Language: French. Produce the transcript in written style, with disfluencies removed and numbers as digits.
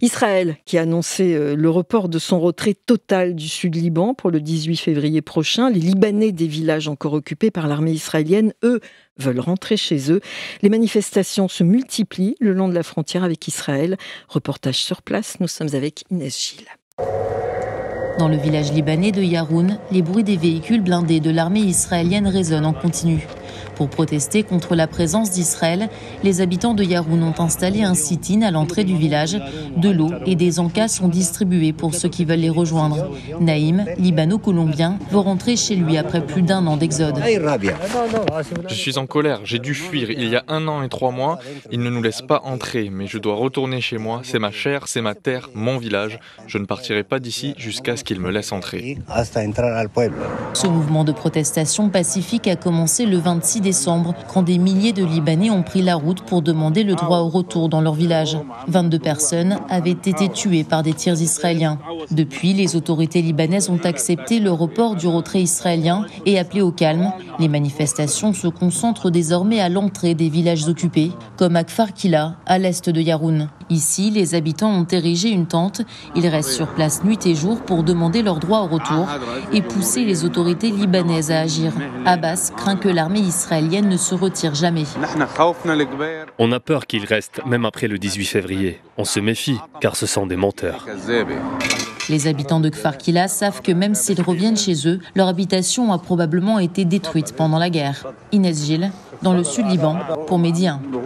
Israël qui a annoncé le report de son retrait total du Sud-Liban pour le 18 février prochain. Les Libanais des villages encore occupés par l'armée israélienne, eux, veulent rentrer chez eux. Les manifestations se multiplient le long de la frontière avec Israël. Reportage sur place, nous sommes avec Inès Gilles. Dans le village libanais de Yaroun, les bruits des véhicules blindés de l'armée israélienne résonnent en continu. Pour protester contre la présence d'Israël, les habitants de Yaroun ont installé un sit-in à l'entrée du village. De l'eau et des encas sont distribués pour ceux qui veulent les rejoindre. Naïm, libano-colombien, veut rentrer chez lui après plus d'1 an d'exode. Je suis en colère, j'ai dû fuir il y a 1 an et 3 mois. Ils ne nous laissent pas entrer, mais je dois retourner chez moi. C'est ma chair, c'est ma terre, mon village. Je ne partirai pas d'ici jusqu'à ce qu'ils me laissent entrer. Ce mouvement de protestation pacifique a commencé le 26 décembre, quand des milliers de Libanais ont pris la route pour demander le droit au retour dans leur village. 22 personnes avaient été tuées par des tirs israéliens. Depuis, les autorités libanaises ont accepté le report du retrait israélien et appelé au calme. Les manifestations se concentrent désormais à l'entrée des villages occupés, comme à Kfar Kila, à l'est de Yaroun. Ici, les habitants ont érigé une tente. Ils restent sur place nuit et jour pour demander leur droit au retour et pousser les autorités libanaises à agir. Abbas craint que l'armée israélienne ne se retire jamais. On a peur qu'ils restent, même après le 18 février. On se méfie, car ce sont des menteurs. Les habitants de Kfar Kila savent que même s'ils reviennent chez eux, leur habitation a probablement été détruite pendant la guerre. Inès Gilles, dans le sud Liban, pour Medi 1.